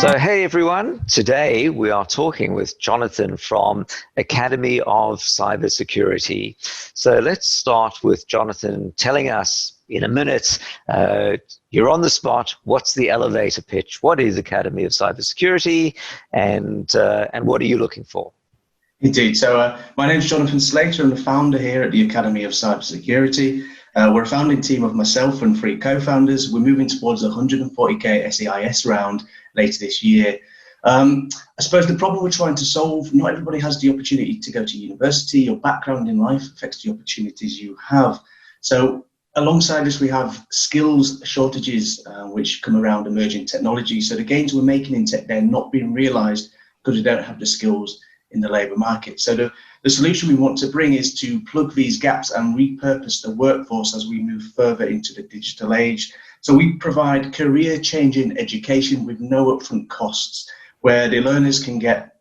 So, hey everyone, today we are talking with Jonathan from Academy of Cybersecurity. So let's start with Jonathan telling us in a minute, you're on the spot, what's the elevator pitch? What is Academy of Cybersecurity and what are you looking for? Indeed. So my name is Jonathan Slater. I'm the founder here at the Academy of Cybersecurity. We're a founding team of myself and 3 co-founders. We're moving towards a 140k SEIS round later this year. I suppose the problem we're trying to solve, not everybody has the opportunity to go to university. Your background in life affects the opportunities you have. So alongside this, we have skills shortages which come around emerging technology. So the gains we're making in tech, they're not being realized because we don't have the skills in the labour market. So the solution we want to bring is to plug these gaps and repurpose the workforce as we move further into the digital age. So we provide career-changing education with no upfront costs, where the learners can get,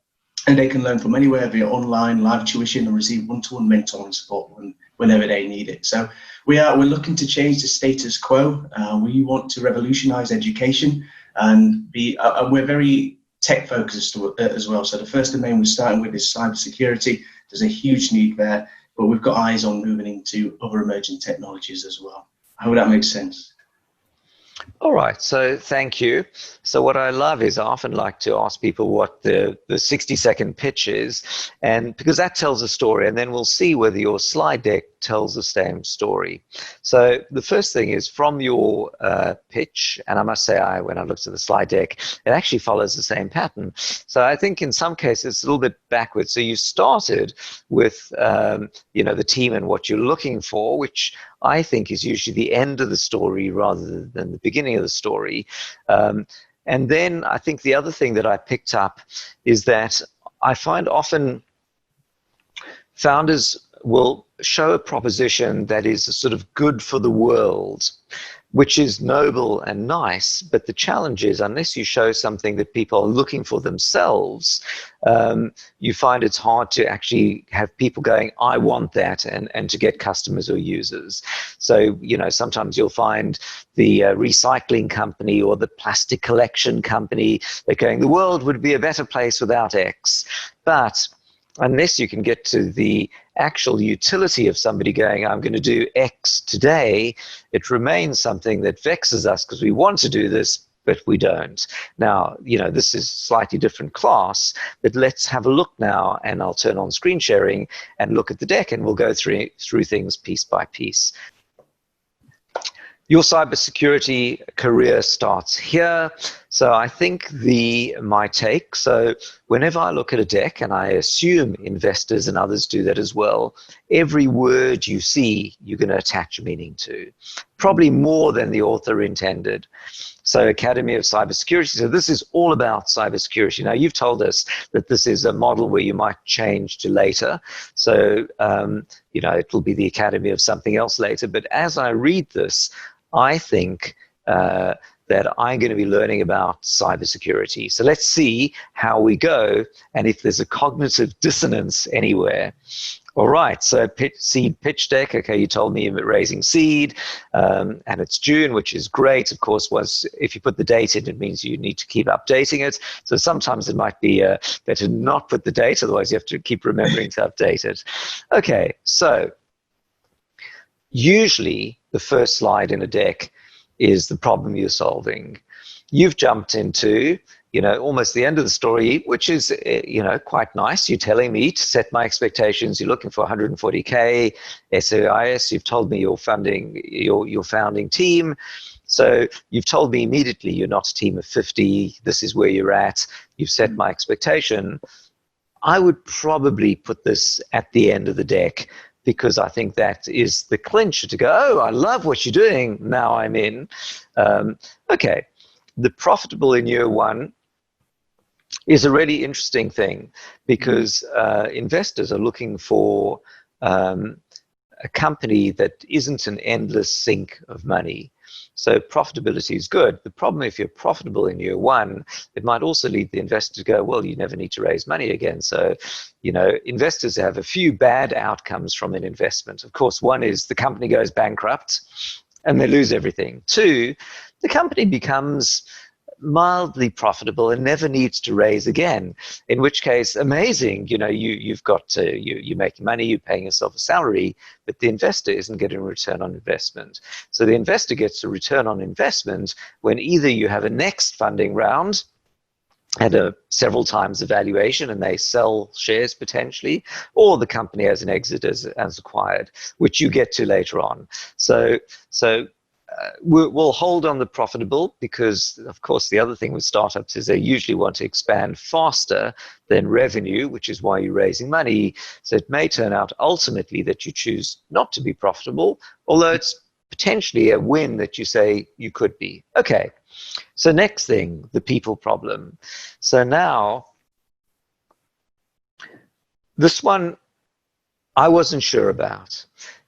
and they can learn from anywhere via online, live tuition, and receive one-to-one mentoring support whenever they need it. So we're looking to change the status quo. We want to revolutionise education and we're very tech focused as well. So the first domain we're starting with is cybersecurity. There's a huge need there, but we've got eyes on moving into other emerging technologies as well. I hope that makes sense. All right, so thank you. So what I love is I often like to ask people what the 60-second pitch is, and because that tells a story, and then we'll see whether your slide deck tells the same story. So the first thing is from your pitch, and I must say when I looked at the slide deck, it actually follows the same pattern. So I think in some cases it's a little bit backwards. So you started with the team and what you're looking for, which I think is usually the end of the story rather than the beginning of the story. And then I think the other thing that I picked up is that I find often founders will show a proposition that is sort of good for the world, which is noble and nice, but the challenge is unless you show something that people are looking for themselves, you find it's hard to actually have people going, I want that, and to get customers or users. So, sometimes you'll find the recycling company or the plastic collection company, they're going, the world would be a better place without X. But unless you can get to the actual utility of somebody going, I'm going to do X today, it remains something that vexes us because we want to do this, but we don't. Now, this is slightly different class, but let's have a look now, and I'll turn on screen sharing and look at the deck, and we'll go through things piece by piece. Your cybersecurity career starts here. So I think my take, so whenever I look at a deck, and I assume investors and others do that as well, every word you see, you're going to attach a meaning to, probably more than the author intended. So Academy of Cybersecurity, so this is all about cybersecurity. Now, you've told us that this is a model where you might change to later. So, it'll be the Academy of something else later. But as I read this, I think that I'm going to be learning about cybersecurity. So let's see how we go and if there's a cognitive dissonance anywhere. All right, so seed pitch deck. Okay, you told me you're raising seed, and it's June, which is great. Of course, if you put the date in, it means you need to keep updating it. So sometimes it might be better not put the date, otherwise you have to keep remembering to update it. Okay, so usually the first slide in a deck is the problem you're solving. You've jumped into almost the end of the story, which is, quite nice. You're telling me to set my expectations. You're looking for 140K SEIS. You've told me your founding team. So you've told me immediately you're not a team of 50. This is where you're at. You've set my expectation. I would probably put this at the end of the deck because I think that is the clincher to go, oh, I love what you're doing. Now I'm in. Okay. The profitable in year one is a really interesting thing because investors are looking for a company that isn't an endless sink of money. So profitability is good. The problem, if you're profitable in year one, it might also lead the investor to go, well, you never need to raise money again. So, investors have a few bad outcomes from an investment. Of course, one is the company goes bankrupt and they lose everything. Two, the company becomes mildly profitable and never needs to raise again, in which case, amazing, you've got you're making money, you're paying yourself a salary, but the investor isn't getting a return on investment. So the investor gets a return on investment when either you have a next funding round at several times the valuation and they sell shares potentially, or the company has an exit as acquired, which you get to later on. So we'll hold on the profitable, because of course the other thing with startups is they usually want to expand faster than revenue, which is why you're raising money. So it may turn out ultimately that you choose not to be profitable, although it's potentially a win that you say you could be. Okay, so next thing, the people problem. So now, this one I wasn't sure about,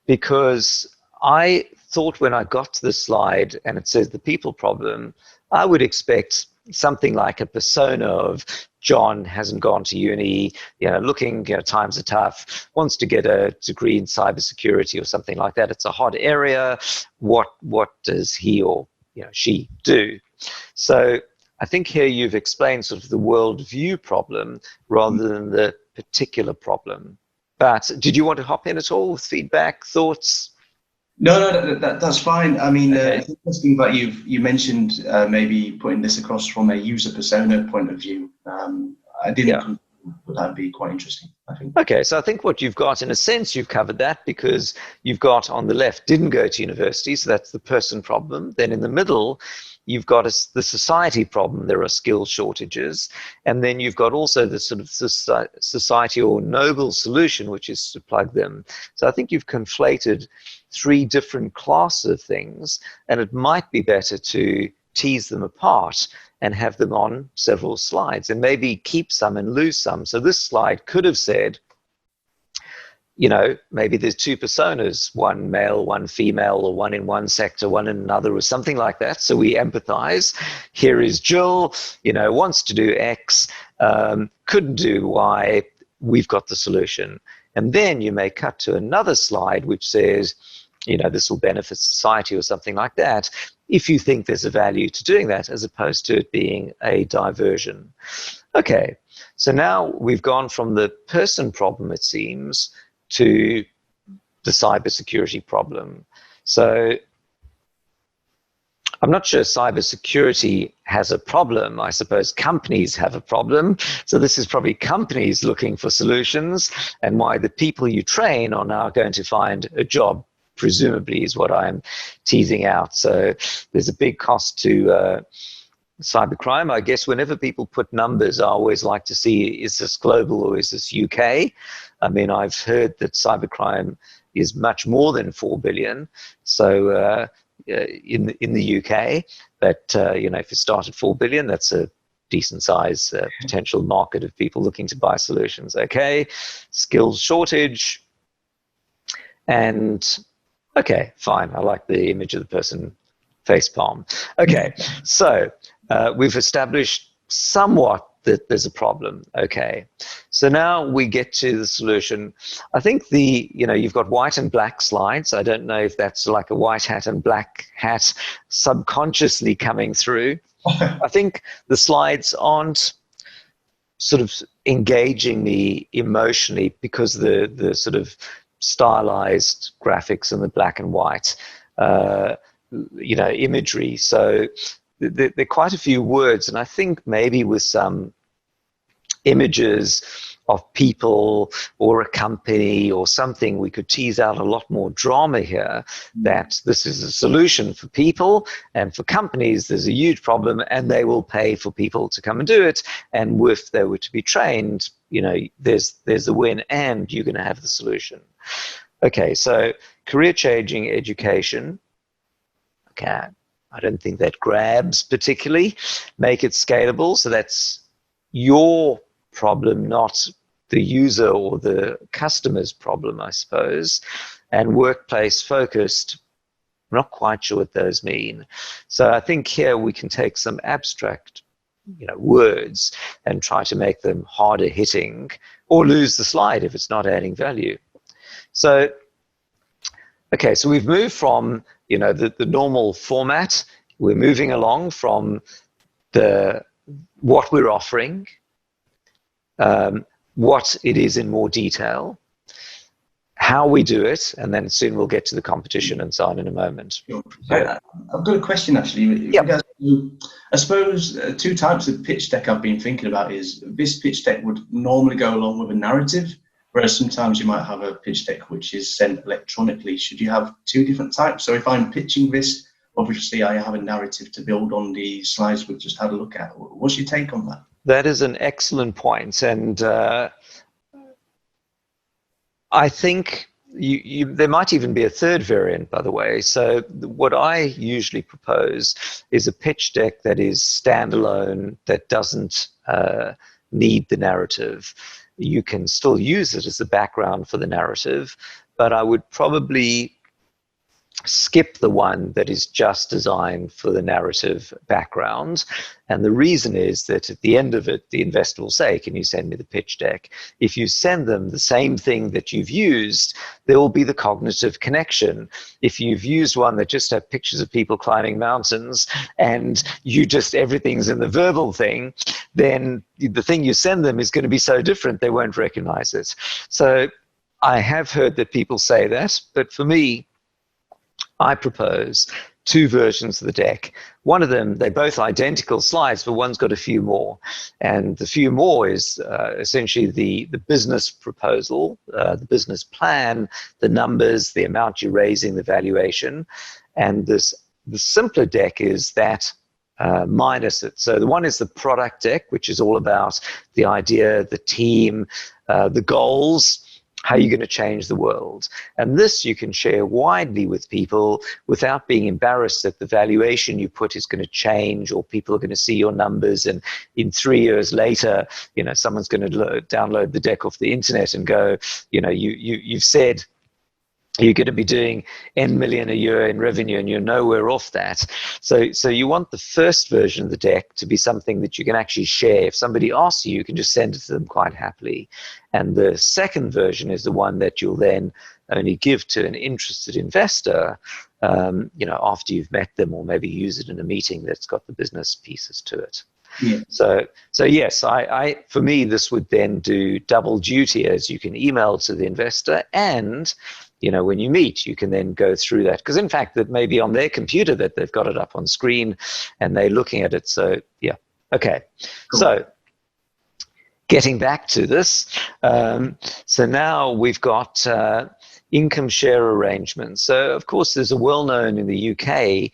because I thought when I got to the slide and it says the people problem, I would expect something like a persona of John hasn't gone to uni, looking, times are tough, wants to get a degree in cybersecurity or something like that. It's a hot area. What does he or she do? So I think here you've explained sort of the worldview problem rather than the particular problem. But did you want to hop in at all with feedback, thoughts? No, that's fine. I mean, Okay. it's interesting that you mentioned maybe putting this across from a user persona point of view. I didn't, but that'd be quite interesting, I think. Okay, so I think what you've got, in a sense, you've covered that, because you've got on the left, didn't go to university, so that's the person problem. Then in the middle, you've got the society problem. There are skill shortages. And then you've got also the sort of society or noble solution, which is to plug them. So I think you've conflated three different classes of things, and it might be better to tease them apart and have them on several slides, and maybe keep some and lose some. So this slide could have said, maybe there's two personas, one male, one female, or one in one sector, one in another, or something like that. So we empathize. Here is Jill, wants to do X, couldn't do Y, we've got the solution. And then you may cut to another slide which says, this will benefit society or something like that, if you think there's a value to doing that, as opposed to it being a diversion. Okay, so now we've gone from the person problem, it seems, to the cybersecurity problem. So I'm not sure cybersecurity has a problem. I suppose companies have a problem. So this is probably companies looking for solutions, and why the people you train are now going to find a job, presumably, is what I'm teasing out. So there's a big cost to cybercrime. I guess whenever people put numbers, I always like to see, is this global or is this UK? I mean, I've heard that cybercrime is much more than 4 billion. So in the UK, but if you start at 4 billion, that's a decent size potential market of people looking to buy solutions. Okay, skills shortage, and okay, fine. I like the image of the person face palm. Okay, so we've established somewhat that there's a problem. Okay, so now we get to the solution. I think you've got white and black slides. I don't know if that's like a white hat and black hat subconsciously coming through. I think the slides aren't sort of engaging me emotionally because the sort of stylized graphics and the black and white imagery. So there are quite a few words, and I think maybe with some images of people or a company or something, we could tease out a lot more drama here, that this is a solution for people, and for companies there's a huge problem and they will pay for people to come and do it, and if they were to be trained, there's a win and you're going to have the solution. Okay, so career changing education. Okay, I don't think that grabs particularly. Make it scalable. So that's your problem, not the user or the customer's problem, I suppose. And workplace focused, I'm not quite sure what those mean. So I think here we can take some abstract words and try to make them harder hitting, or lose the slide if it's not adding value. So, okay, so we've moved from the normal format. We're moving along from what we're offering, what it is in more detail, how we do it, and then soon we'll get to the competition and so on in a moment. Sure. So, I've got a question actually. Yep. I suppose two types of pitch deck I've been thinking about is this pitch deck would normally go along with a narrative, whereas sometimes you might have a pitch deck which is sent electronically. Should you have two different types? So if I'm pitching this, obviously I have a narrative to build on the slides we've just had a look at. What's your take on that? that is an excellent point, and I think there might even be a third variant, by the way. So what I usually propose is a pitch deck that is standalone, that doesn't need the narrative. You can still use it as the background for the narrative, but I would probably skip the one that is just designed for the narrative background. And the reason is that at the end of it, the investor will say, can you send me the pitch deck? If you send them the same thing that you've used, there will be the cognitive connection. If you've used one that just have pictures of people climbing mountains and everything's in the verbal thing, then the thing you send them is going to be so different they won't recognize it. So I have heard that people say that, but for me, I propose two versions of the deck. One of them, they're both identical slides, but one's got a few more. And the few more is essentially the business proposal, the business plan, the numbers, the amount you're raising, the valuation. And the simpler deck is that minus it. So the one is the product deck, which is all about the idea, the team, the goals, how you're going to change the world. And this you can share widely with people without being embarrassed that the valuation you put is going to change, or people are going to see your numbers, and in 3 years later, someone's going to download the deck off the internet and go, you've said you're going to be doing N million a year in revenue and you're nowhere off that. So you want the first version of the deck to be something that you can actually share. If somebody asks you, you can just send it to them quite happily. And the second version is the one that you'll then only give to an interested investor, after you've met them, or maybe use it in a meeting that's got the business pieces to it. Yeah. So yes, for me, this would then do double duty, as you can email to the investor, and when you meet, you can then go through that. Because in fact, that may be on their computer that they've got it up on screen and they're looking at it. So yeah, okay. Cool. So getting back to this, so now we've got income share arrangements. So of course, there's a well-known in the UK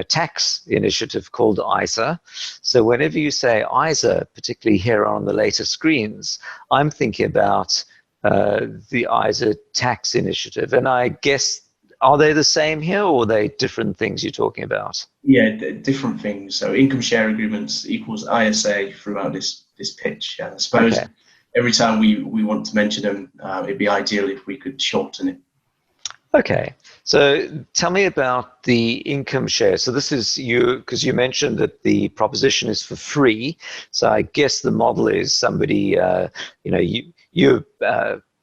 tax initiative called ISA. So whenever you say ISA, particularly here on the later screens, I'm thinking about the ISA tax initiative. And I guess, are they the same here, or are they different things you're talking about? Yeah, different things. So income share agreements equals ISA throughout this pitch. I suppose every time we want to mention them, it'd be ideal if we could shorten it. Okay, so tell me about the income share. So this is because you mentioned that the proposition is for free. So I guess the model is somebody, you're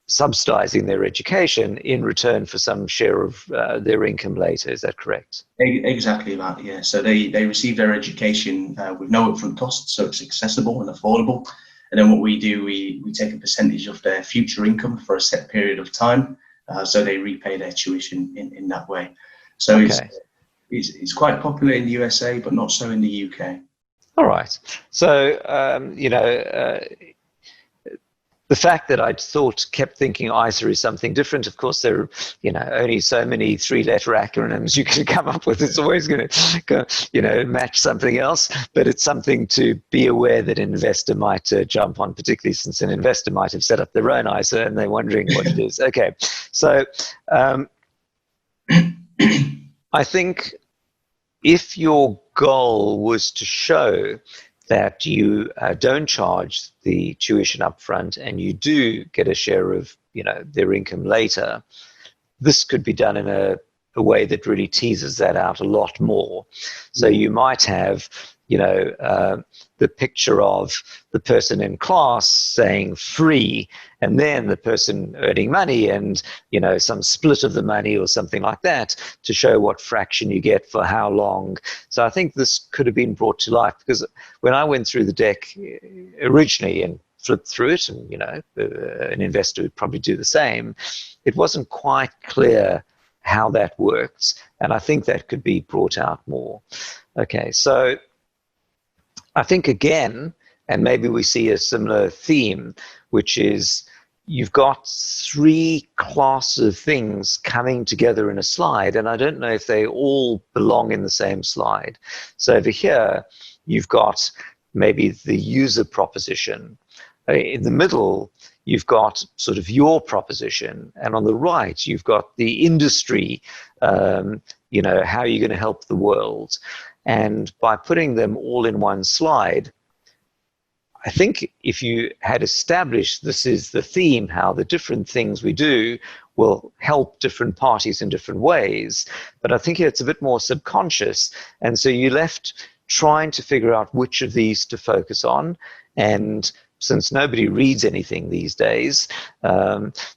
subsidizing their education in return for some share of their income later. Is that correct? Exactly that, yeah. So they receive their education with no upfront costs, so it's accessible and affordable. And then what we do, we take a percentage of their future income for a set period of time. So they repay their tuition in that way. So it's quite popular in the USA, but not so in the UK. All right. So, the fact that I kept thinking ISA is something different. Of course, there are, only so many three-letter acronyms you can come up with. It's always going to, match something else. But it's something to be aware that an investor might jump on, particularly since an investor might have set up their own ISA and they're wondering what it is. Okay, so I think if your goal was to show that you don't charge the tuition up front and you do get a share of their income later, this could be done in a way that really teases that out a lot more. So you might have the picture of the person in class saying free, and then the person earning money and, some split of the money or something like that to show what fraction you get for how long. So I think this could have been brought to life, because when I went through the deck originally and flipped through it, and, an investor would probably do the same, it wasn't quite clear how that works. And I think that could be brought out more. Okay, so I think again, and maybe we see a similar theme, which is you've got three classes of things coming together in a slide, and I don't know if they all belong in the same slide. So over here, you've got maybe the user proposition. In the middle, you've got sort of your proposition, and on the right, you've got the industry, how are you going to help the world? And by putting them all in one slide, I think if you had established this is the theme, how the different things we do will help different parties in different ways, but I think it's a bit more subconscious, and so you left trying to figure out which of these to focus on. And since nobody reads anything these days,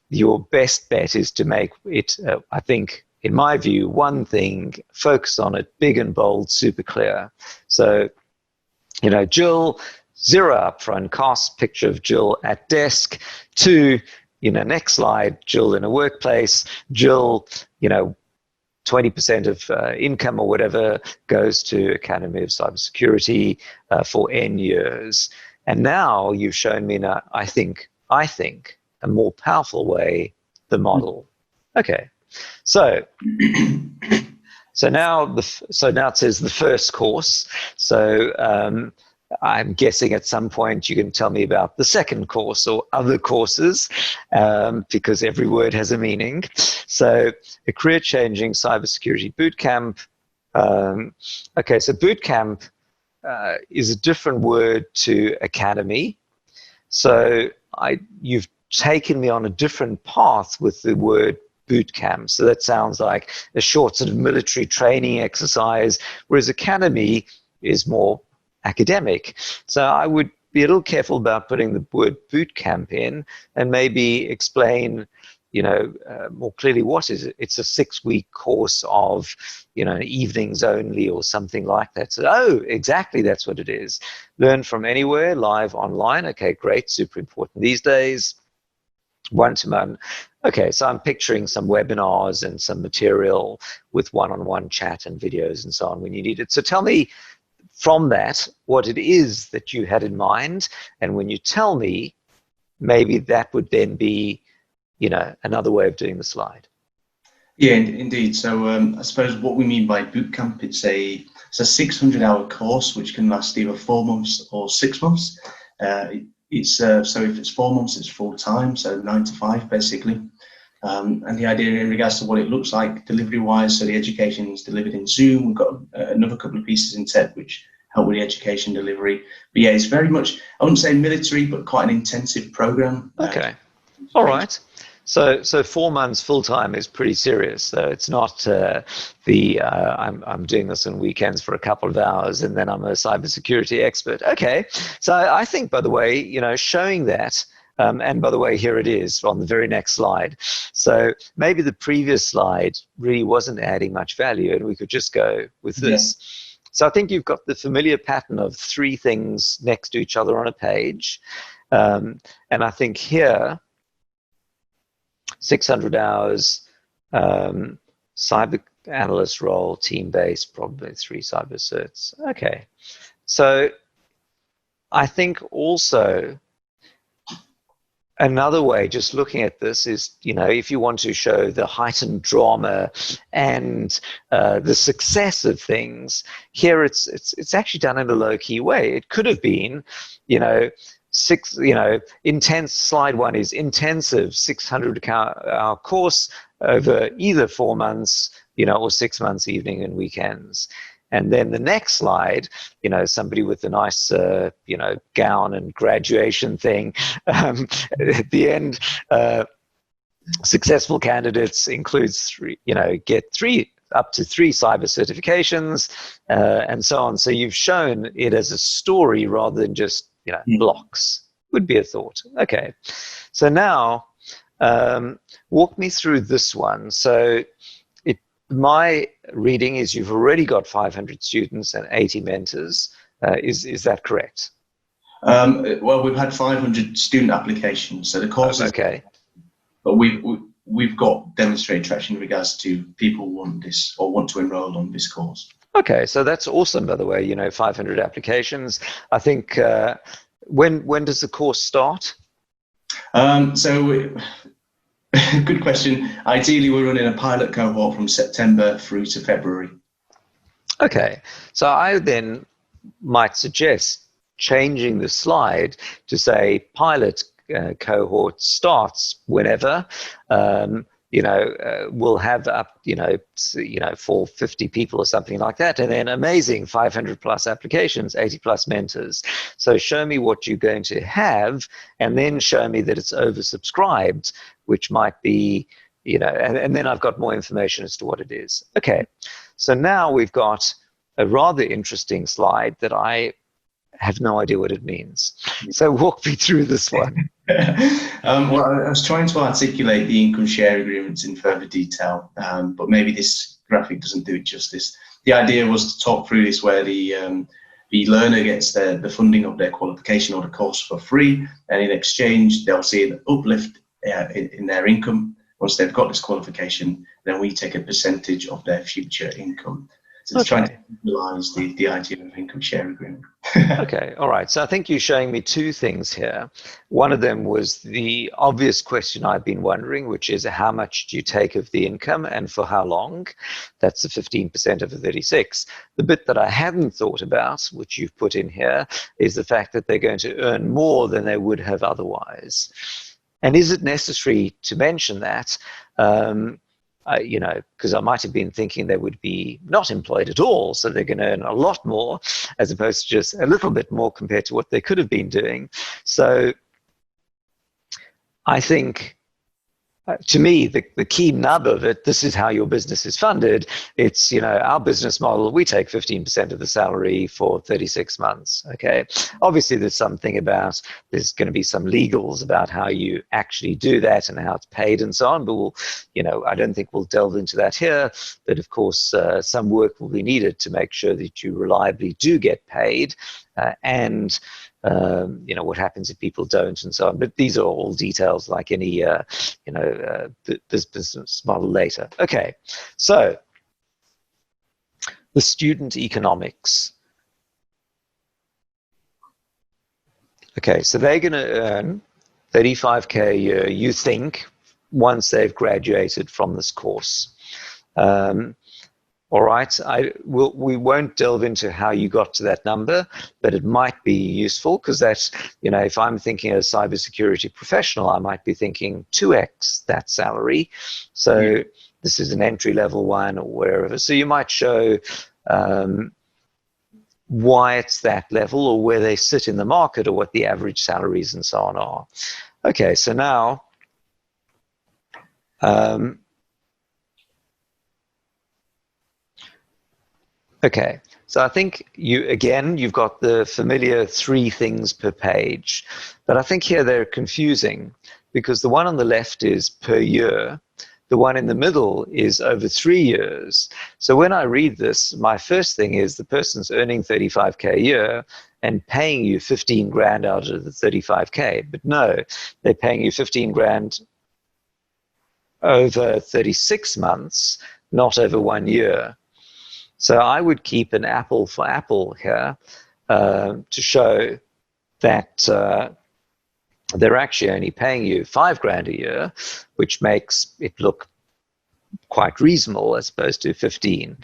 your best bet is to make it, I think, in my view, one thing, focus on it, big and bold, super clear. So, Jill, 0 upfront costs, picture of Jill at desk. 2, next slide, Jill in a workplace. Jill, 20% of income or whatever goes to Academy of Cybersecurity for N years. And now you've shown me, I think, a more powerful way, the model. Okay. So now it says the first course. So I'm guessing at some point you can tell me about the second course or other courses, because every word has a meaning. So a career-changing cybersecurity bootcamp. Okay, so bootcamp is a different word to academy. So you've taken me on a different path with the word boot camp. So that sounds like a short sort of military training exercise, whereas academy is more academic. So I would be a little careful about putting the word boot camp in, and maybe explain, more clearly what is it. It's a 6-week course of, evenings only or something like that. So, exactly, that's what it is. Learn from anywhere, live, online. Okay, great, super important these days. One-to-one. Okay, so I'm picturing some webinars and some material with one-on-one chat and videos and so on when you need it. So tell me from that what it is that you had in mind, and when you tell me, maybe that would then be, another way of doing the slide. Yeah, indeed. So I suppose what we mean by bootcamp, it's a 600-hour course which can last either 4 months or 6 months. So if it's 4 months, it's full time, so 9 to 5 basically. And the idea in regards to what it looks like delivery-wise, so the education is delivered in Zoom. We've got another couple of pieces in tech which help with the education delivery. But yeah, it's very much, I wouldn't say military, but quite an intensive program. Okay, all right. So 4 months full time is pretty serious. So it's not I'm doing this on weekends for a couple of hours and then I'm a cybersecurity expert. Okay, so I think, by the way, showing that, and by the way, here it is on the very next slide. So maybe the previous slide really wasn't adding much value, and we could just go with this. Yeah. So I think you've got the familiar pattern of 3 things next to each other on a page, and I think here, 600 hours, cyber analyst role, team-based, probably 3 cyber certs. Okay, so I think also another way, just looking at this, is, if you want to show the heightened drama and the success of things, here it's actually done in a low-key way. It could have been, intense. Slide 1 is intensive 600-hour course over either 4 months, or 6 months, evening and weekends. And then the next slide, somebody with a nice, gown and graduation thing. At the end, successful candidates includes 3, get 3 up to 3 cyber certifications, and so on. So you've shown it as a story rather than just, blocks. Would be a thought. Okay. So now, walk me through this one. So my reading is you've already got 500 students and 80 mentors. Is that correct? Well, we've had 500 student applications, so the course is okay. But we've got demonstrated traction in regards to people who want this or want to enroll on this course. Okay, so that's awesome. By the way, 500 applications. I think when does the course start? Good question. Ideally, we're running a pilot cohort from September through to February. Okay, so I then might suggest changing the slide to say pilot cohort starts whenever. We'll have up, for 50 people or something like that, and then amazing 500 plus applications, 80 plus mentors. So show me what you're going to have, and then show me that it's oversubscribed, which might be, and then I've got more information as to what it is. Okay, so now we've got a rather interesting slide that I have no idea what it means. So walk me through this one. Well, I was trying to articulate the income share agreements in further detail, but maybe this graphic doesn't do it justice. The idea was to talk through this where the learner gets the funding of their qualification or the course for free, and in exchange they'll see an uplift in their income. Once they've got this qualification, then we take a percentage of their future income. So it's trying to visualize the idea of income share agreement. Okay, all right. So I think you're showing me two things here. One of them was the obvious question I've been wondering, which is how much do you take of the income and for how long? That's the 15% of the 36. The bit that I hadn't thought about, which you've put in here, is the fact that they're going to earn more than they would have otherwise. And is it necessary to mention that? Because I might have been thinking they would be not employed at all, so they're going to earn a lot more as opposed to just a little bit more compared to what they could have been doing. So I think, to me, the key nub of it, this is how your business is funded. It's, our business model, we take 15% of the salary for 36 months, okay? Obviously, there's something about, there's going to be some legals about how you actually do that and how it's paid and so on, but we'll, I don't think we'll delve into that here. But of course, some work will be needed to make sure that you reliably do get paid and what happens if people don't and so on. But these are all details like any, this business model later. Okay, so the student economics. Okay, so they're going to earn 35K a year, you think, once they've graduated from this course. All right, we won't delve into how you got to that number, but it might be useful because that's, if I'm thinking as a cybersecurity professional, I might be thinking 2x that salary. So this is an entry-level one or wherever. So you might show why it's that level or where they sit in the market or what the average salaries and so on are. Okay, so now okay, so I think you've got the familiar 3 things per page, but I think here they're confusing because the one on the left is per year, the one in the middle is over 3 years. So when I read this, my first thing is the person's earning 35K a year and paying you 15 grand out of the 35K, but no, they're paying you 15 grand over 36 months, not over 1 year. So I would keep an apple for apple here to show that they're actually only paying you 5 grand a year, which makes it look quite reasonable as opposed to 15.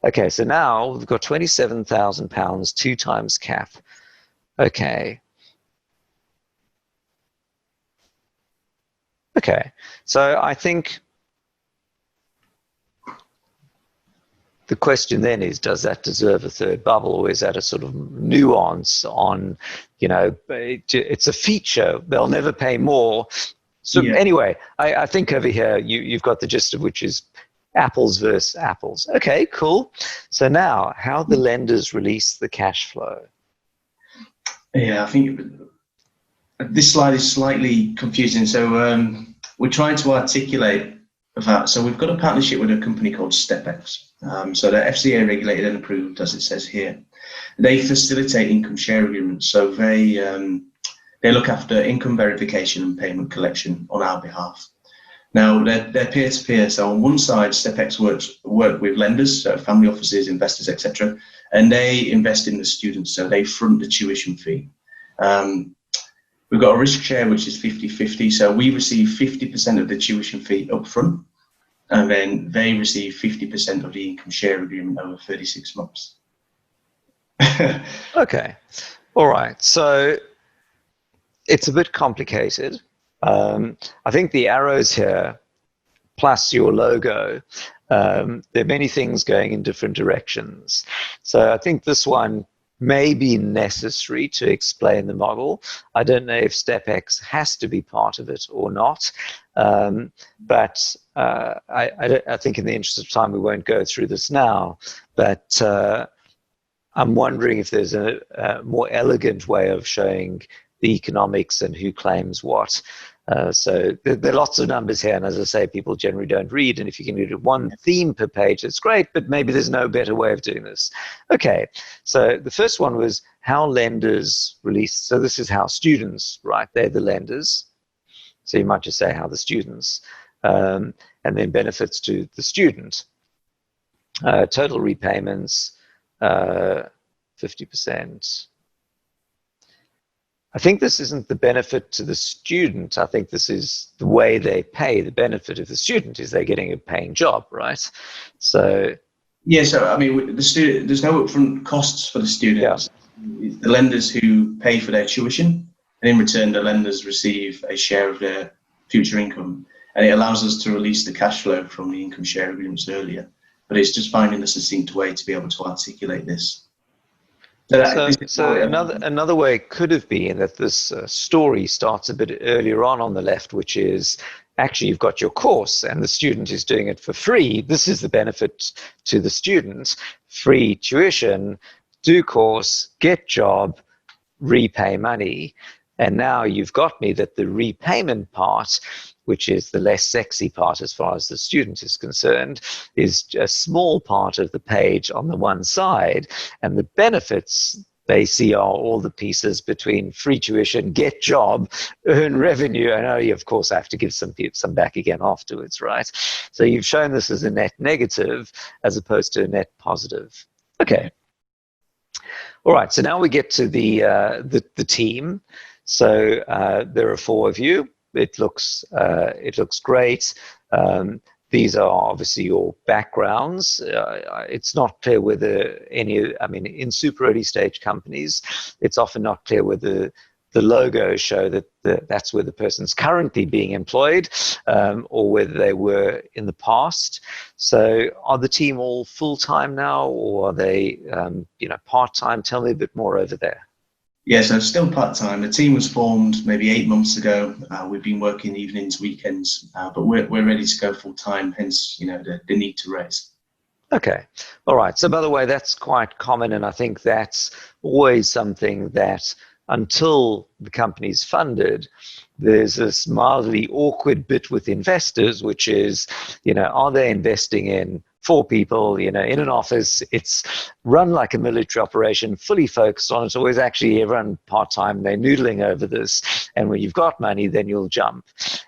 Okay, so now we've got £27,000, 2 times cap. Okay. Okay, so I think the question then is, does that deserve a third bubble, or is that a sort of nuance on, it's a feature, they'll never pay more. So anyway, I think over here you've got the gist of which is apples versus apples. Okay, cool. So now, how the lenders release the cash flow? Yeah, I think this slide is slightly confusing. So we're trying to articulate that. So we've got a partnership with a company called StepX. So they're FCA regulated and approved, as it says here. They facilitate income share agreements. So they look after income verification and payment collection on our behalf. Now, they're peer-to-peer. So on one side, StepX work with lenders, so family offices, investors, etc., and they invest in the students, so they front the tuition fee. We've got a risk share, which is 50-50. So we receive 50% of the tuition fee up front, and then they receive 50% of the income share agreement over 36 months. Okay. All right. So it's a bit complicated. I think the arrows here, plus your logo, there are many things going in different directions. So I think this one may be necessary to explain the model. I don't know if StepX has to be part of it or not, but I think in the interest of time we won't go through this now, but I'm wondering if there's a more elegant way of showing the economics and who claims what. So there are lots of numbers here, and as I say, people generally don't read, and if you can do one theme per page, it's great, but maybe there's no better way of doing this. Okay, so the first one was how lenders release. So this is how students, right? They're the lenders. So you might just say how the students, and then benefits to the student. Total repayments, 50%. I think this isn't the benefit to the student. I think this is the way they pay. The benefit of the student is they're getting a paying job, right? So yeah. So I mean, the student, there's no upfront costs for the students. Yeah. The lenders who pay for their tuition, and in return, the lenders receive a share of their future income, and it allows us to release the cash flow from the income share agreements earlier. But it's just finding a succinct way to be able to articulate this. So another way could have been that this story starts a bit earlier on the left, which is actually you've got your course and the student is doing it for free. This is the benefit to the student: free tuition, do course, get job, repay money. And now you've got me that the repayment part, which is the less sexy part as far as the student is concerned, is a small part of the page on the one side, and the benefits they see are all the pieces between free tuition, get job, earn revenue, and you of course have to give some back again afterwards, right? So you've shown this as a net negative as opposed to a net positive. Okay. All right, so now we get to the team. So there are 4 of you. It looks great. These are obviously your backgrounds. It's not clear whether in super early stage companies, it's often not clear whether the logos show that that's where the person's currently being employed, or whether they were in the past. So are the team all full-time now, or are they part-time? Tell me a bit more over there. Yeah, so still part-time. The team was formed maybe 8 months ago. We've been working evenings, weekends, but we're ready to go full-time, hence the need to raise. Okay. All right. So by the way, that's quite common, and I think that's always something that until the company's funded, there's this mildly awkward bit with investors, which is, are they investing in 4 people, in an office? It's run like a military operation, fully focused on it, or is actually everyone part-time, they're noodling over this, and when you've got money, then you'll jump.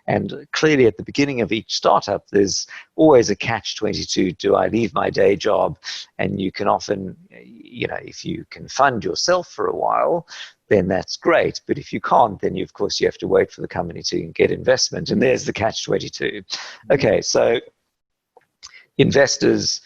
And clearly at the beginning of each startup, there's always a catch-22. Do I leave my day job? And you can often, if you can fund yourself for a while, then that's great. But if you can't, then of course you have to wait for the company to get investment. And there's the catch-22. Okay, so investors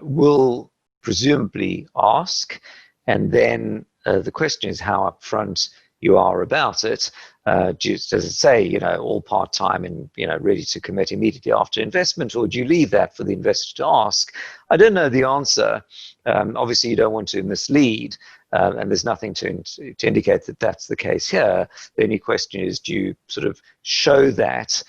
will presumably ask, and then the question is how upfront you are about it. Does it say, all part-time and, ready to commit immediately after investment, or do you leave that for the investor to ask? I don't know the answer. Obviously, you don't want to mislead, and there's nothing to indicate that that's the case here. The only question is, do you sort of show that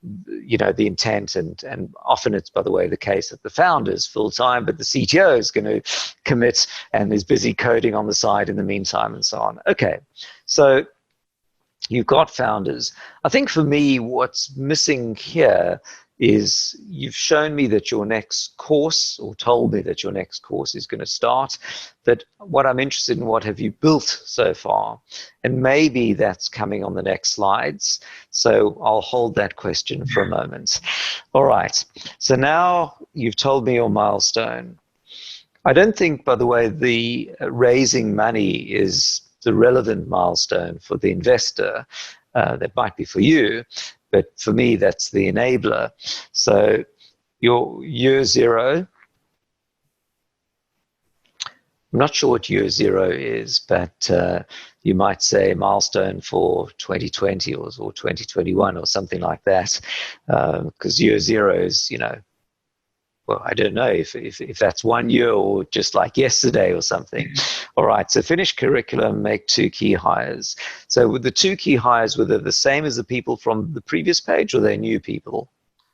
the intent, and often it's, by the way, the case that the founder's full-time, but the CTO is going to commit and is busy coding on the side in the meantime, and so on. Okay, so you've got founders. I think for me, what's missing here is you've shown me that your next course, or told me that your next course is going to start, but what I'm interested in, what have you built so far? And maybe that's coming on the next slides. So I'll hold that question for a moment. All right. So now you've told me your milestone. I don't think, by the way, the raising money is the relevant milestone for the investor. That might be for you, but for me, that's the enabler. So your year zero, I'm not sure what year zero is, but you might say milestone for 2020 or 2021 or something like that, because year zero is, well, I don't know if that's 1 year or just like yesterday or something. All right, so finish curriculum, make 2 key hires. So with the 2 key hires, were they the same as the people from the previous page, or are they new people?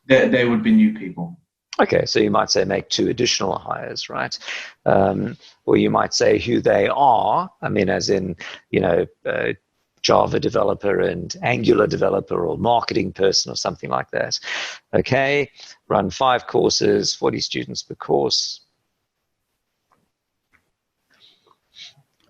They would be new people. Okay, so you might say make 2 additional hires, right? Or you might say who they are, I mean, as in, Java developer and Angular developer or marketing person or something like that. Okay, run 5 courses, 40 students per course.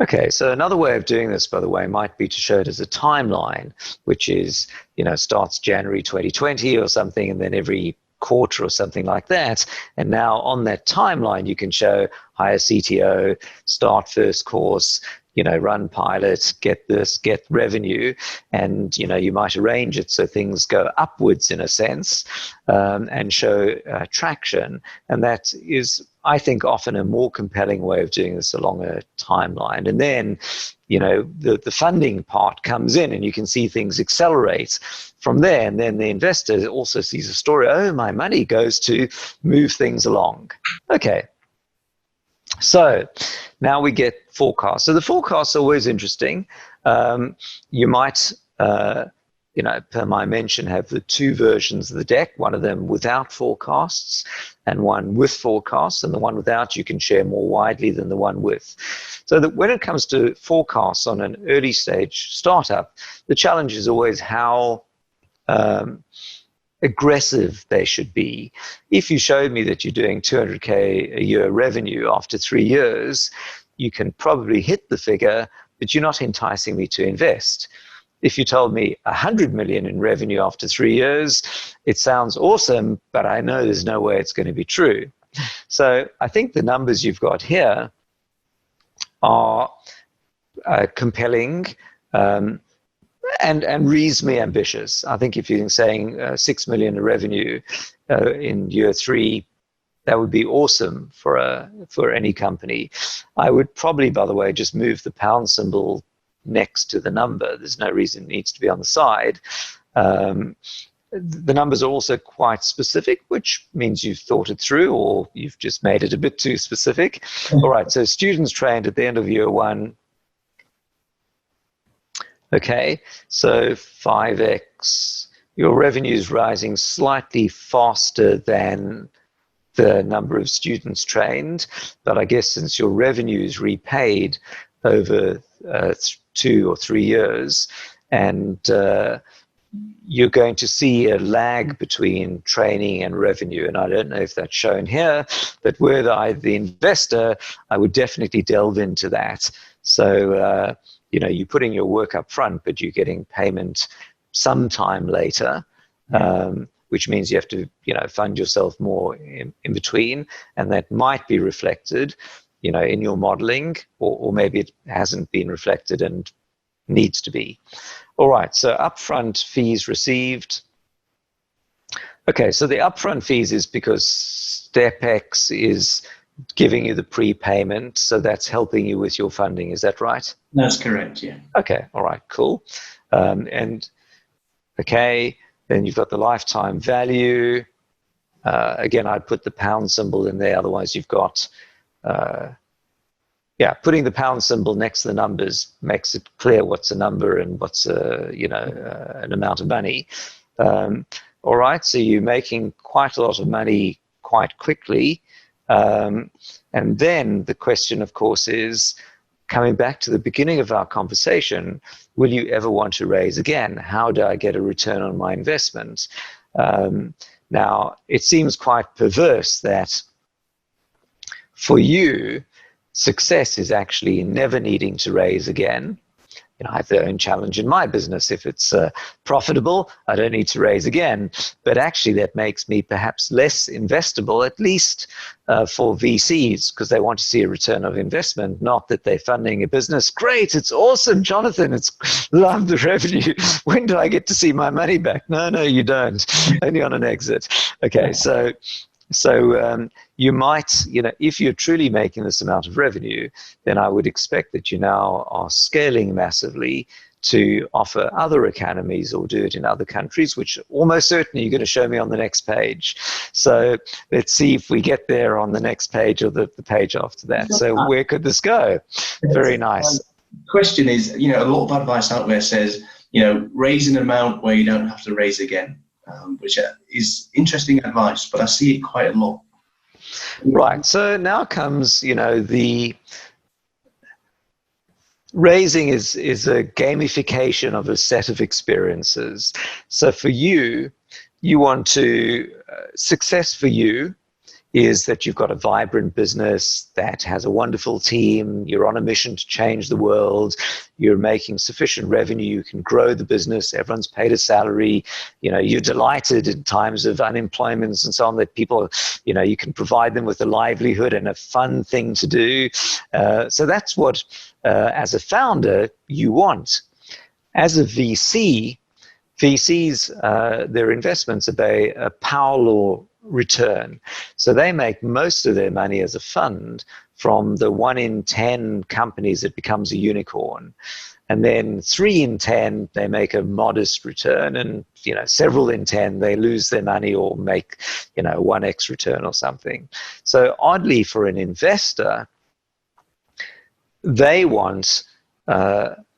Okay, so another way of doing this, by the way, might be to show it as a timeline, which is, starts January 2020 or something, and then every quarter or something like that. And now on that timeline, you can show hire CTO, start first course, run pilot, get this, get revenue, and, you might arrange it so things go upwards in a sense, and show traction. And that is, I think, often a more compelling way of doing this along a timeline. And then, the funding part comes in and you can see things accelerate from there. And then the investor also sees a story, oh, my money goes to move things along. Okay. So now we get forecasts. So the forecasts are always interesting. You might, per my mention, have the 2 versions of the deck, one of them without forecasts and one with forecasts, and the one without you can share more widely than the one with. So that when it comes to forecasts on an early stage startup, the challenge is always how aggressive they should be. If you showed me that you're doing 200K a year revenue after 3 years, you can probably hit the figure, but you're not enticing me to invest. If you told me 100 million in revenue after 3 years, it sounds awesome, but I know there's no way it's going to be true. So I think the numbers you've got here are compelling, and reasonably ambitious. I think if you're saying 6 million in revenue in year 3, that would be awesome for any company. I would probably, by the way, just move the pound symbol next to the number. There's no reason it needs to be on the side. The numbers are also quite specific, which means you've thought it through, or you've just made it a bit too specific. All right, so students trained at the end of year 1. Okay, so 5x, your revenue is rising slightly faster than the number of students trained, but I guess since your revenue is repaid over 2 or 3 years, and you're going to see a lag between training and revenue, and I don't know if that's shown here, but were I the investor, I would definitely delve into that. So, you're putting your work up front, but you're getting payment sometime later, which means you have to, fund yourself more in between, and that might be reflected, in your modeling, or maybe it hasn't been reflected and needs to be. All right, so upfront fees received. Okay, so the upfront fees is because StepX is giving you the prepayment, so that's helping you with your funding. Is that right? That's correct, yeah. Okay, all right, cool. And okay, then you've got the lifetime value. Again, I'd put the pound symbol in there, otherwise you've got, putting the pound symbol next to the numbers makes it clear what's a number and what's an amount of money. All right, so you're making quite a lot of money quite quickly. And then the question, of course, is, coming back to the beginning of our conversation, will you ever want to raise again? How do I get a return on my investment? Now, it seems quite perverse that for you, success is actually never needing to raise again. I have their own challenge in my business. If it's profitable, I don't need to raise again. But actually, that makes me perhaps less investable, at least for VCs, because they want to see a return of investment, not that they're funding a business. Great, it's awesome, Jonathan. It's love the revenue. When do I get to see my money back? No, you don't. Only on an exit. Okay, so you might, if you're truly making this amount of revenue, then I would expect that you now are scaling massively to offer other academies or do it in other countries, which almost certainly you're going to show me on the next page. So let's see if we get there on the next page or the page after that. So where could this go? Very nice. Question is, a lot of advice out there says, raise an amount where you don't have to raise again. Which is interesting advice, but I see it quite a lot. Right. So now comes, the raising is a gamification of a set of experiences. So for you want to, success for you is that you've got a vibrant business that has a wonderful team, you're on a mission to change the world, you're making sufficient revenue, you can grow the business, everyone's paid a salary, you're delighted in times of unemployment and so on that people, you can provide them with a livelihood and a fun thing to do. So that's what, as a founder, you want. As a VCs, their investments obey a power law return. So they make most of their money as a fund from the 1 in 10 companies that becomes a unicorn. And then 3 in 10, they make a modest return, and several in 10, they lose their money or make 1x return or something. So oddly, for an investor, they want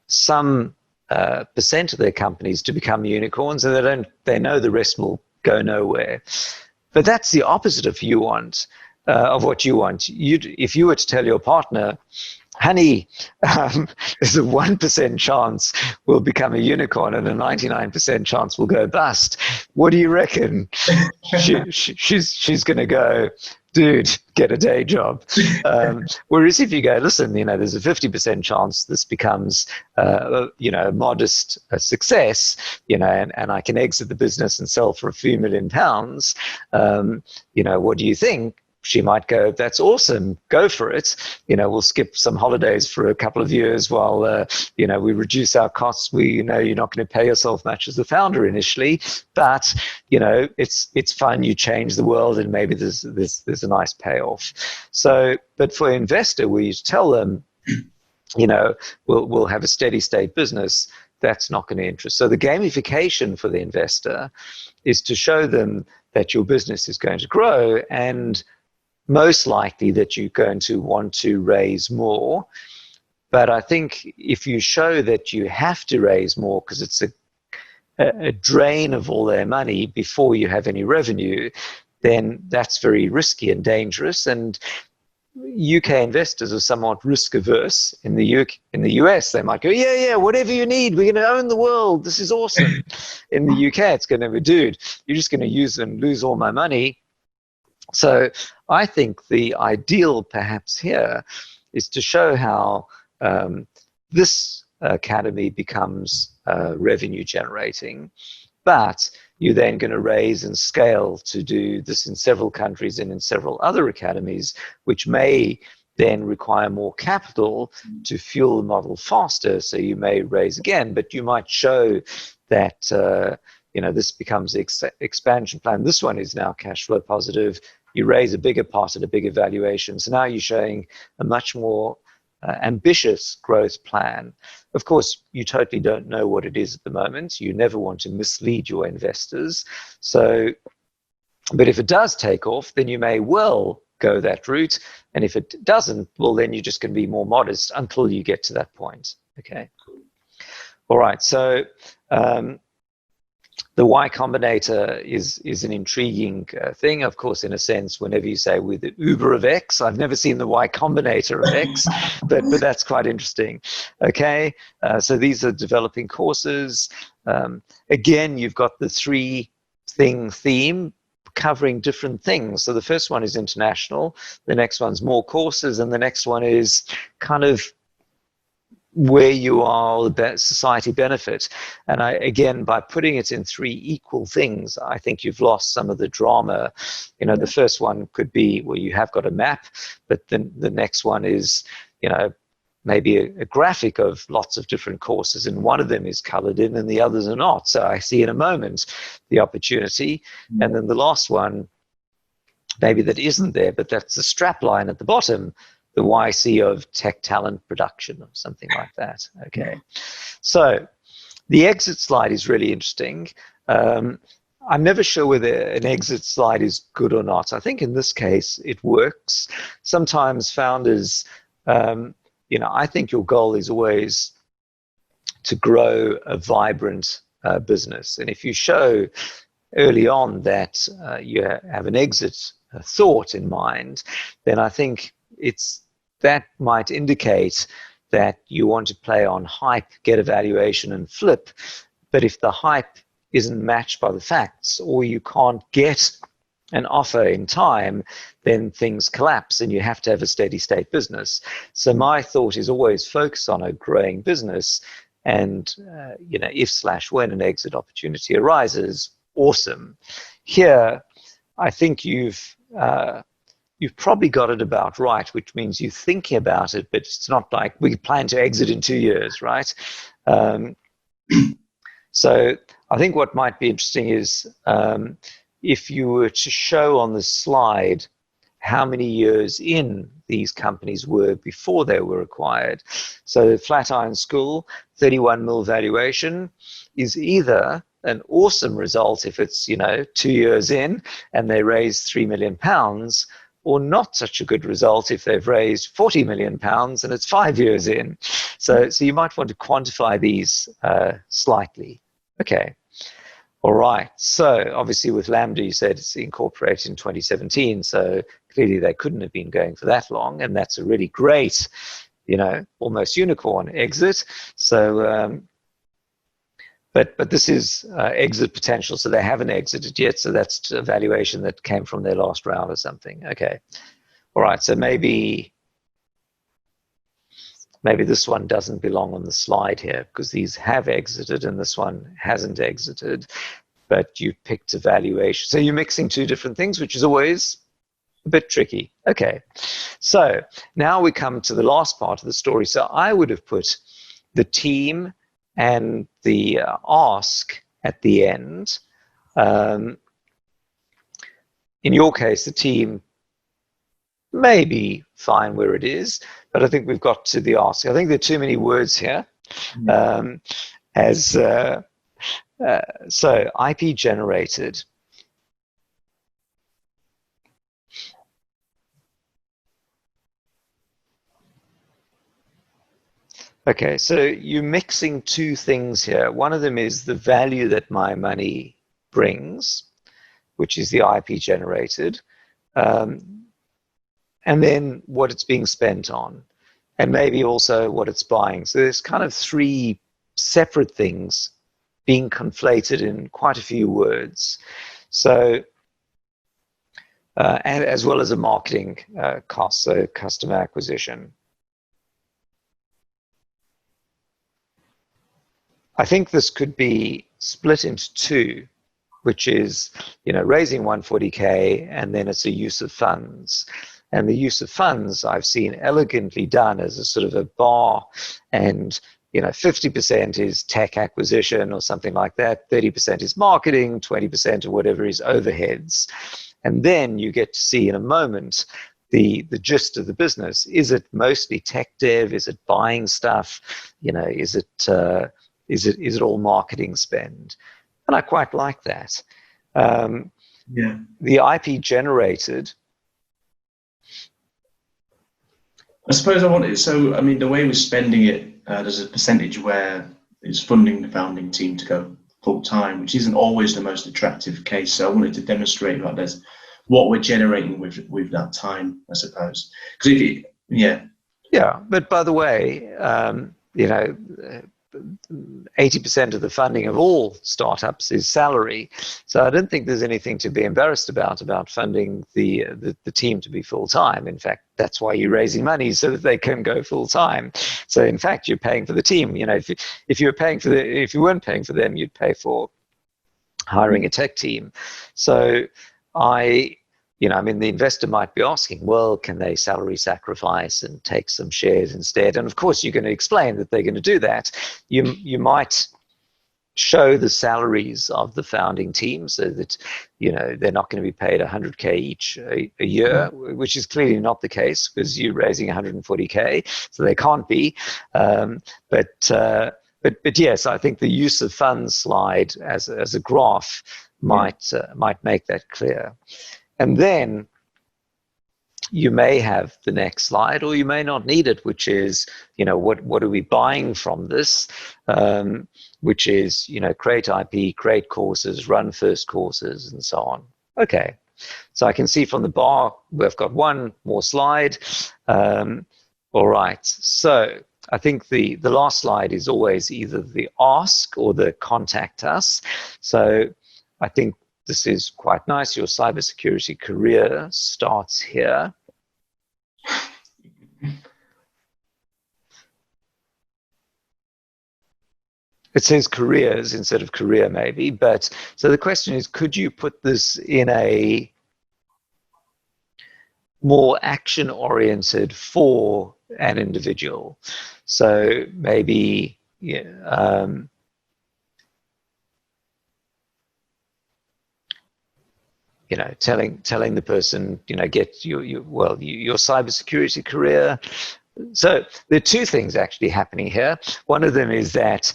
some percent of their companies to become unicorns, and they know the rest will go nowhere. But that's the opposite of what you want. If you were to tell your partner, honey, there's a 1% chance we'll become a unicorn and a 99% chance we'll go bust, what do you reckon? She's going to go, dude, get a day job. Whereas if you go, listen, there's a 50% chance this becomes, a modest success, and I can exit the business and sell for a few £1 million. What do you think? She might go, that's awesome, go for it. We'll skip some holidays for a couple of years while, we reduce our costs. We know you're not going to pay yourself much as the founder initially, but, it's fun. You change the world and maybe there's a nice payoff. So, but for an investor, we tell them, we'll have a steady state business. That's not going to interest. So the gamification for the investor is to show them that your business is going to grow and most likely that you're going to want to raise more. But I think if you show that you have to raise more because it's a drain of all their money before you have any revenue, then that's very risky and dangerous. And UK investors are somewhat risk averse. In the US, they might go, yeah, whatever you need, we're going to own the world. This is awesome. In the UK, it's going to be, dude, you're just going to use and lose all my money. So I think the ideal perhaps here is to show how this academy becomes revenue generating, but you're then going to raise and scale to do this in several countries and in several other academies, which may then require more capital to fuel the model faster. So you may raise again, but you might show that this becomes the expansion plan. This one is now cash flow positive. You raise a bigger pot at a bigger valuation. So now you're showing a much more ambitious growth plan. Of course, you totally don't know what it is at the moment. You never want to mislead your investors. So, but if it does take off, then you may well go that route. And if it doesn't, well, then you're just going to be more modest until you get to that point. Okay. All right. So The Y Combinator is an intriguing thing. Of course, in a sense, whenever you say with the Uber of X, I've never seen the Y Combinator of X, but that's quite interesting. Okay, so these are developing courses. Again, you've got the three-thing theme covering different things. So the first one is international, the next one's more courses, and the next one is kind of where you are, the society benefit. And again, by putting it in three equal things, I think you've lost some of the drama. You know, the first one could be where you have got a map, but then the next one is, you know, maybe a graphic of lots of different courses, and one of them is colored in and the others are not. So I see in a moment the opportunity. And then the last one, maybe that isn't there, but that's the strap line at the bottom, the YC of tech talent production or something like that. Okay, so the exit slide is really interesting. I'm never sure whether an exit slide is good or not. I think in this case it works. Sometimes founders, you know, I think your goal is always to grow a vibrant business, and if you show early on that you have an exit thought in mind, then I think that might indicate that you want to play on hype, get a valuation, and flip. But if the hype isn't matched by the facts, or you can't get an offer in time, then things collapse and you have to have a steady state business. So my thought is always focus on a growing business, and you know, if/when an exit opportunity arises, awesome. Here, I think you've probably got it about right, which means you're thinking about it, but it's not like we plan to exit in 2 years, right? So I think what might be interesting is if you were to show on the slide how many years in these companies were before they were acquired. So Flatiron School, 31 mil valuation, is either an awesome result if it's, you know, 2 years in and they raised £3 million, or not such a good result if they've raised £40 million and it's 5 years in. So you might want to quantify these slightly. Okay. All right. So obviously with Lambda, you said it's incorporated in 2017. So clearly they couldn't have been going for that long. And that's a really great, you know, almost unicorn exit. So, but this is exit potential, so they haven't exited yet. So that's a valuation that came from their last round or something. Okay. All right. So maybe this one doesn't belong on the slide here because these have exited and this one hasn't exited, but you picked a valuation. So you're mixing two different things, which is always a bit tricky. Okay. So now we come to the last part of the story. So I would have put the team and the ask at the end. In your case, the team may be fine where it is, but I think we've got to the ask. I think there are too many words here. So IP generated. Okay, so you're mixing two things here. One of them is the value that my money brings, which is the IP generated, and then what it's being spent on, and maybe also what it's buying. So there's kind of three separate things being conflated in quite a few words. So, and as well as a marketing cost, so customer acquisition. I think this could be split into two, which is, you know, raising 140K and then it's a use of funds. And the use of funds I've seen elegantly done as a sort of a bar, and, you know, 50% is tech acquisition or something like that, 30% is marketing, 20% or whatever is overheads. And then you get to see in a moment the gist of the business. Is it mostly tech dev? Is it buying stuff? You know, is it all marketing spend? And I quite like that. Yeah. The IP generated. I suppose I wanted, so I mean, the way we're spending it, there's a percentage where it's funding the founding team to go full time, which isn't always the most attractive case. So I wanted to demonstrate that there's what we're generating with that time, I suppose. Because if you, yeah, but by the way, you know, 80% of the funding of all startups is salary. So I don't think there's anything to be embarrassed about funding the team to be full time. In fact, that's why you're raising money, so that they can go full time. So in fact, you're paying for the team. You know, if you weren't paying for them, you'd pay for hiring a tech team. So I mean, the investor might be asking, well, can they salary sacrifice and take some shares instead? And of course, you're going to explain that they're going to do that. You might show the salaries of the founding team so that, you know, they're not going to be paid 100K each a year, which is clearly not the case because you're raising 140K, so they can't be. But yes, I think the use of funds slide as a graph might make that clear. And then you may have the next slide, or you may not need it, which is, you know, what are we buying from this? Which is, you know, create IP, create courses, run first courses, and so on. Okay, so I can see from the bar we've got one more slide. All right, so I think the last slide is always either the ask or the contact us. So I think this is quite nice. Your cybersecurity career starts here. It says careers instead of career, maybe. But so the question is, could you put this in a more action-oriented for an individual? So maybe, you know, telling the person, you know, get your cybersecurity career. So there are two things actually happening here. One of them is that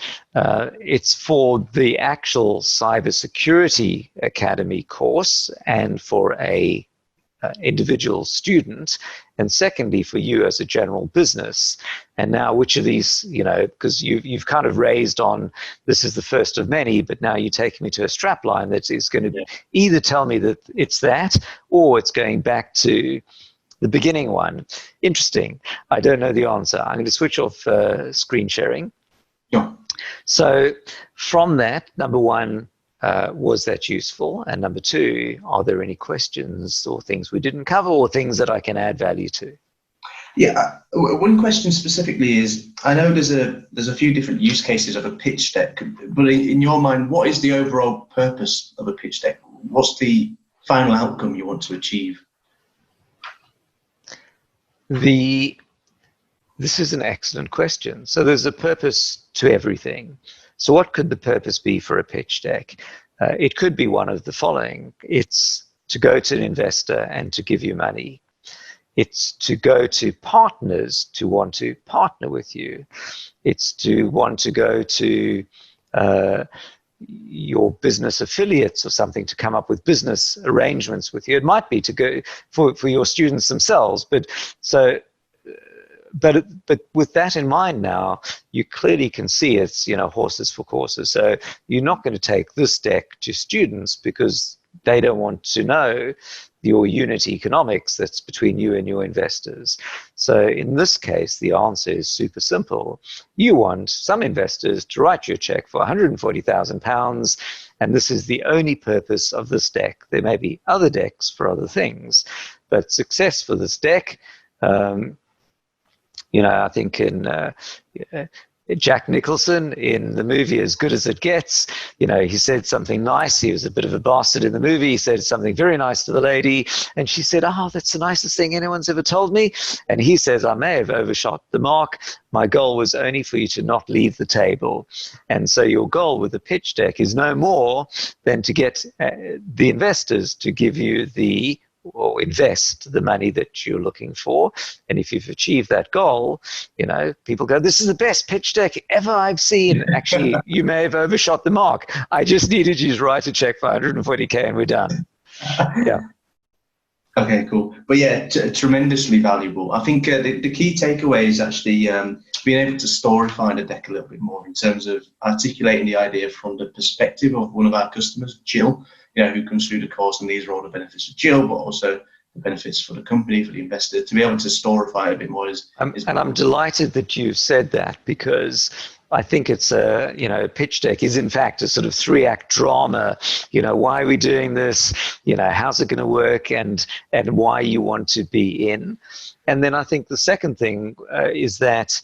it's for the actual cybersecurity academy course and for a individual student, and secondly for you as a general business. And now which of these, you know, because you've kind of raised on this is the first of many, but now you're taking me to a strap line that is going to either tell me that it's that, or it's going back to the beginning one. Interesting. I don't know the answer. I'm going to switch off screen sharing. Yeah. So from that, number one, was that useful? And number two, are there any questions or things we didn't cover or things that I can add value to? Yeah, one question specifically is, I know there's a few different use cases of a pitch deck, but in your mind, what is the overall purpose of a pitch deck? What's the final outcome you want to achieve? This is an excellent question. So there's a purpose to everything. So what could the purpose be for a pitch deck? It could be one of the following. It's to go to an investor and to give you money. It's to go to partners to want to partner with you. It's to want to go to your business affiliates or something to come up with business arrangements with you. It might be to go for your students themselves, but with that in mind now, you clearly can see it's, you know, horses for courses. So you're not going to take this deck to students because they don't want to know your unit economics that's between you and your investors. So in this case, the answer is super simple. You want some investors to write you a check for £140,000, and this is the only purpose of this deck. There may be other decks for other things, but success for this deck, you know, I think in Jack Nicholson in the movie As Good as It Gets, you know, he said something nice. He was a bit of a bastard in the movie. He said something very nice to the lady, and she said, "Oh, that's the nicest thing anyone's ever told me." And he says, "I may have overshot the mark. My goal was only for you to not leave the table." And so your goal with the pitch deck is no more than to get the investors to give you the or invest the money that you're looking for. And if you've achieved that goal, you know, people go, "This is the best pitch deck ever I've seen." Actually, you may have overshot the mark. I just needed you to write a check for 140K and we're done. Yeah. Okay, cool. But yeah, tremendously valuable. I think the key takeaway is actually being able to storify the deck a little bit more in terms of articulating the idea from the perspective of one of our customers, Jill, who comes through the course, and these are all the benefits of Jill, but also the benefits for the company, for the investor. To be able to storify it a bit more is and I'm delighted that you've said that, because I think it's a pitch deck is in fact a sort of 3-act drama. Why are we doing this? How's it going to work, and why you want to be in. And then I think the second thing is that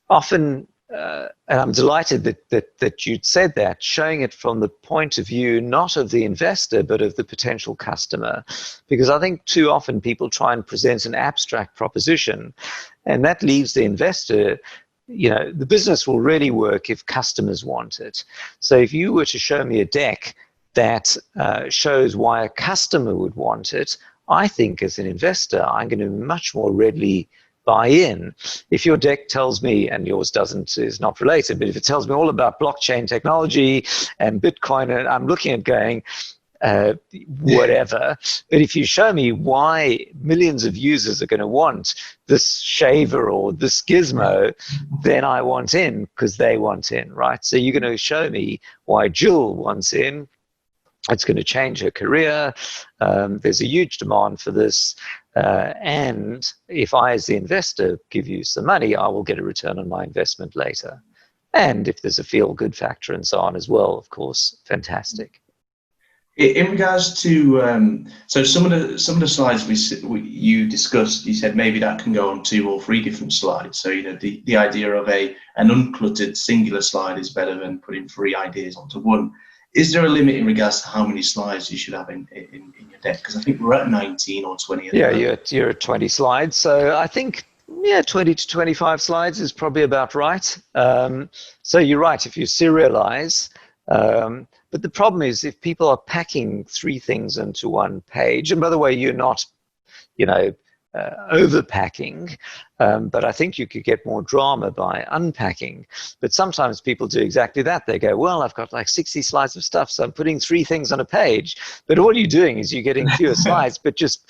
often, and I'm delighted that you'd said that, showing it from the point of view not of the investor but of the potential customer, because I think too often people try and present an abstract proposition, and that leaves the investor. The business will really work if customers want it. So if you were to show me a deck that shows why a customer would want it, I think as an investor, I'm going to much more readily buy in. If your deck tells me, and yours is not related, but if it tells me all about blockchain technology and Bitcoin, and I'm looking at going, whatever. But if you show me why millions of users are going to want this shaver or this gizmo, then I want in because they want in, right? So you're going to show me why Jill wants in. It's going to change her career. There's a huge demand for this. And if I, as the investor, give you some money, I will get a return on my investment later. And if there's a feel-good factor and so on as well, of course, fantastic. In regards to so some of the slides you discussed, you said maybe that can go on 2 or 3 different slides. So the idea of an uncluttered singular slide is better than putting 3 ideas onto one. Is there a limit in regards to how many slides you should have in your deck? Because I think we're at 19 or 20. You're at 20 slides. So I think 20 to 25 slides is probably about right. So you're right if you serialize. But the problem is if people are packing 3 things into one page, and by the way, you're not, overpacking, but I think you could get more drama by unpacking. But sometimes people do exactly that. They go, well, I've got like 60 slides of stuff, so I'm putting 3 things on a page. But all you're doing is you're getting fewer slides, but just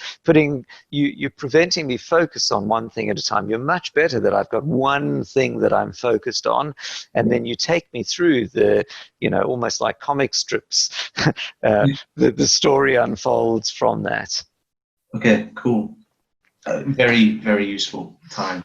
you're preventing me focus on one thing at a time. You're much better that I've got one thing that I'm focused on, and then you take me through the, almost like comic strips. The story unfolds from that. Okay, cool. Very, very useful time.